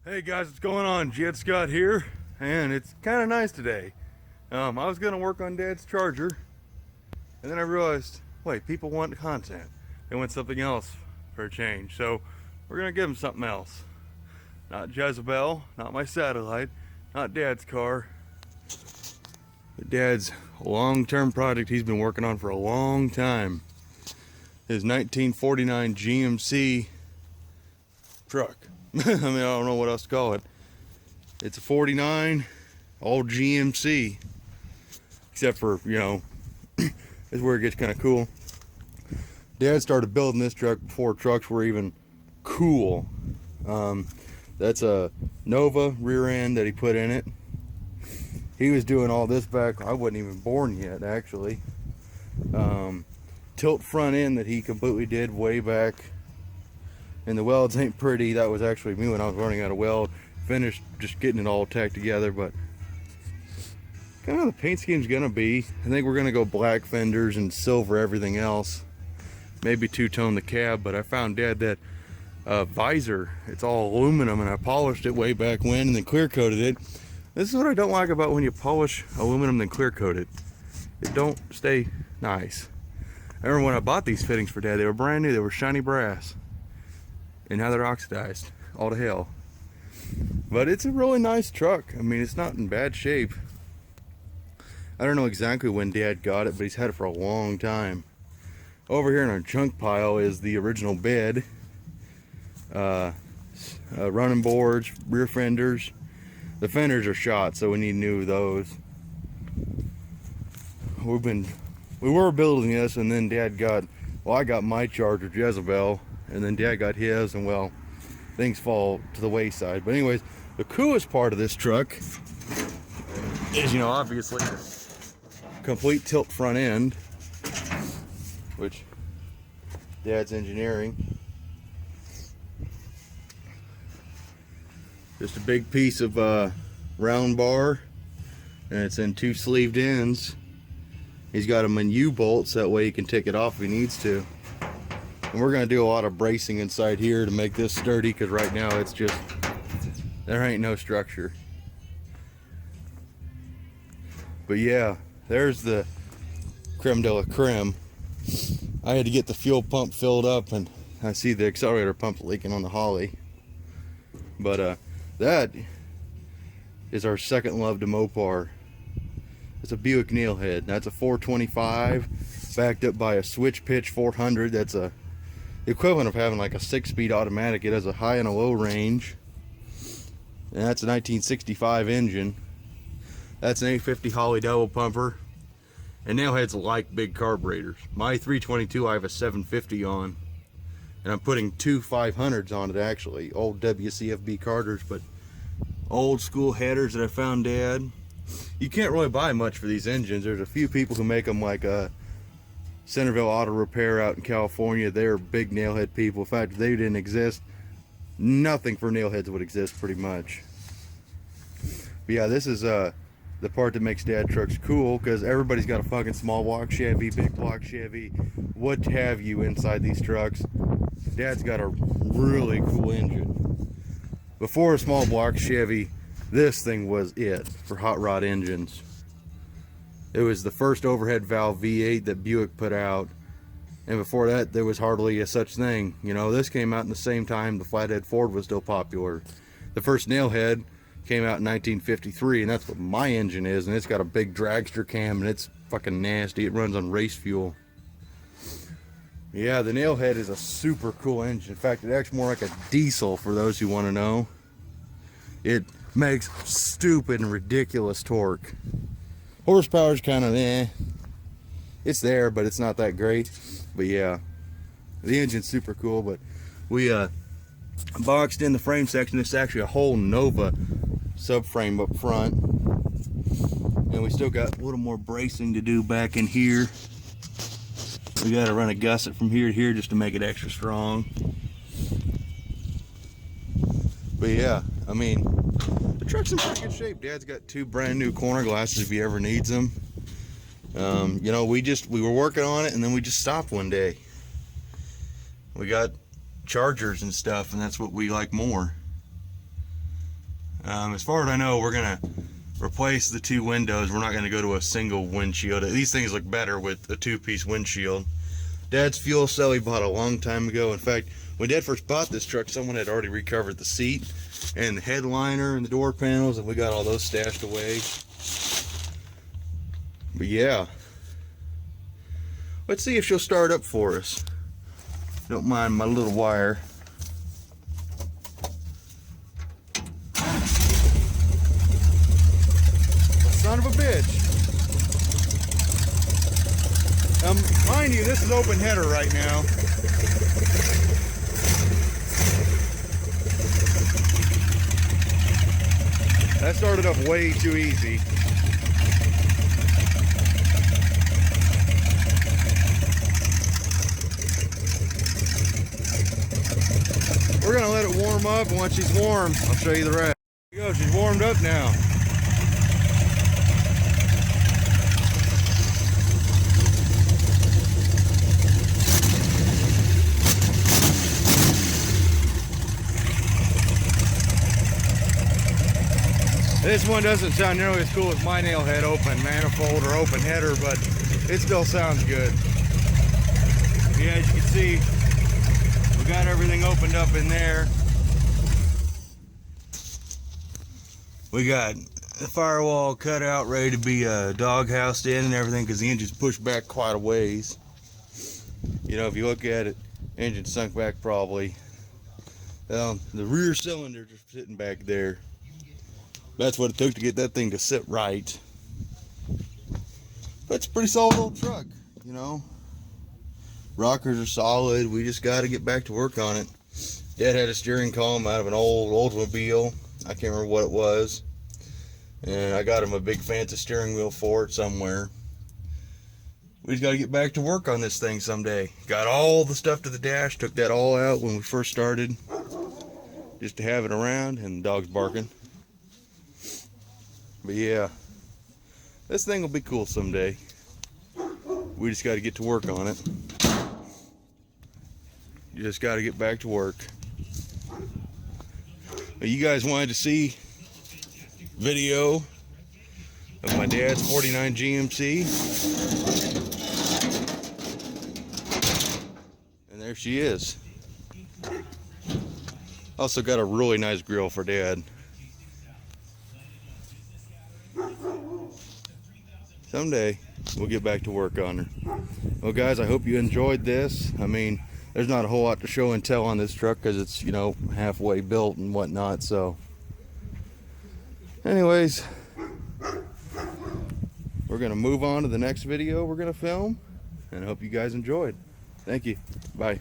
Hey guys, what's going on? Jed Scott here, and it's kind of nice today. I was gonna work on Dad's charger, and then I realized, wait, people want content. They want something else for a change, so we're gonna give them something else. Not Jezebel, not my satellite, not Dad's car, but Dad's long-term project he's been working on for a long time. His 1949 GMC truck. I mean, I don't know what else to call it. It's a 49, all GMC. Except for, this is where it gets kind of cool. Dad started building this truck before trucks were even cool. That's a Nova rear end that he put in it. He was doing all this back, I wasn't even born yet, actually. Tilt front end that he completely did way back. And the welds ain't pretty. That was actually me when I was learning how to weld. Finished just getting it all tacked together, but kind of the paint scheme's gonna be, I think we're gonna go black fenders and silver everything else. Maybe two-tone the cab, but I found Dad that visor, it's all aluminum, and I polished it way back when and then clear coated it. This is what I don't like about when you polish aluminum then clear coat it. It don't stay nice. I remember when I bought these fittings for Dad, they were brand new, they were shiny brass. And now they're oxidized, all to hell. But it's a really nice truck. I mean, it's not in bad shape. I don't know exactly when Dad got it, but he's had it for a long time. Over here in our junk pile is the original bed, running boards, rear fenders. The fenders are shot, so we need new of those. We were building this, and then Dad got, well, I got my Charger Jezebel, and then Dad got his, and well, things fall to the wayside. But anyways, the coolest part of this truck is, obviously the complete tilt front end, which Dad's engineering. Just a big piece of round bar, and it's in two sleeved ends. He's got them in U-bolts, that way he can take it off if he needs to. And we're going to do a lot of bracing inside here to make this sturdy, because right now it's just, there ain't no structure. But yeah, there's the creme de la creme. I had to get the fuel pump filled up, and I see the accelerator pump leaking on the Holly. But that is our second love to Mopar. It's a Buick NailHead. That's a 425 backed up by a switch pitch 400. That's the equivalent of having like a 6-speed automatic. It has a high and a low range, and that's a 1965 engine. That's an 850 Holly double pumper, and NailHeads like big carburetors. My 322 I have a 750 on, and I'm putting two 500s on it, actually, old WCFB Carters, but old school headers that I found Dad. You can't really buy much for these engines. There's a few people who make them, like Centerville Auto Repair out in California. They're big NailHead people. In fact, if they didn't exist, nothing for NailHeads would exist, pretty much. But yeah, this is the part that makes Dad trucks cool, because everybody's got a fucking small block Chevy, big block Chevy, what have you inside these trucks. Dad's got a really cool engine. Before a small block Chevy, this thing was it for hot rod engines. It was the first overhead valve V8 that Buick put out, and before that there was hardly a such thing. This came out in the same time the flathead Ford was still popular. The first NailHead came out in 1953, and that's what my engine is, and it's got a big dragster cam, and it's fucking nasty. It runs on race fuel. Yeah, the NailHead is a super cool engine. In fact, it acts more like a diesel, for those who want to know. It makes stupid and ridiculous torque. Horsepower's kind of it's there, but it's not that great. But yeah, the engine's super cool. But we boxed in the frame section. It's actually a whole Nova subframe up front, and we still got a little more bracing to do back in here. We got to run a gusset from here to here just to make it extra strong. But yeah, I mean, the truck's in pretty good shape. Dad's got two brand new corner glasses if he ever needs them. We were working on it, and then we just stopped one day. We got chargers and stuff, and that's what we like more. As far as I know, we're gonna replace the 2 windows. We're not gonna go to a single windshield. These things look better with a 2-piece windshield. Dad's fuel cell he bought a long time ago. In fact, when Dad first bought this truck, someone had already recovered the seat and the headliner and the door panels, and we got all those stashed away. But yeah, let's see if she'll start up for us. Don't mind my little wire. Son of a bitch. Mind you, this is open header right now. That started up way too easy. We're gonna let it warm up, and once she's warm, I'll show you the rest. There you go, she's warmed up now. This one doesn't sound nearly as cool as my NailHead open manifold or open header, but it still sounds good. Yeah, as you can see, we got everything opened up in there. We got the firewall cut out, ready to be doghoused in and everything, because the engine's pushed back quite a ways. You know, if you look at it, engine sunk back probably. The rear cylinder just sitting back there. That's what it took to get that thing to sit right. But it's a pretty solid old truck, you know. Rockers are solid. We just got to get back to work on it. Dad had a steering column out of an old Oldsmobile. I can't remember what it was. And I got him a big fancy steering wheel for it somewhere. We just got to get back to work on this thing someday. Got all the stuff to the dash. Took that all out when we first started. Just to have it around, and the dog's barking. But yeah, this thing will be cool someday. We just got to get to work on it. You just got to get back to work. You guys wanted to see video of my dad's 49 GMC. And there she is. Also got a really nice grill for Dad. Someday we'll get back to work on her. Well guys, I hope you enjoyed this. I mean, there's not a whole lot to show and tell on this truck because it's, you know, halfway built and whatnot. So anyways, we're gonna move on to the next video we're gonna film, and I hope you guys enjoyed. Thank you. Bye.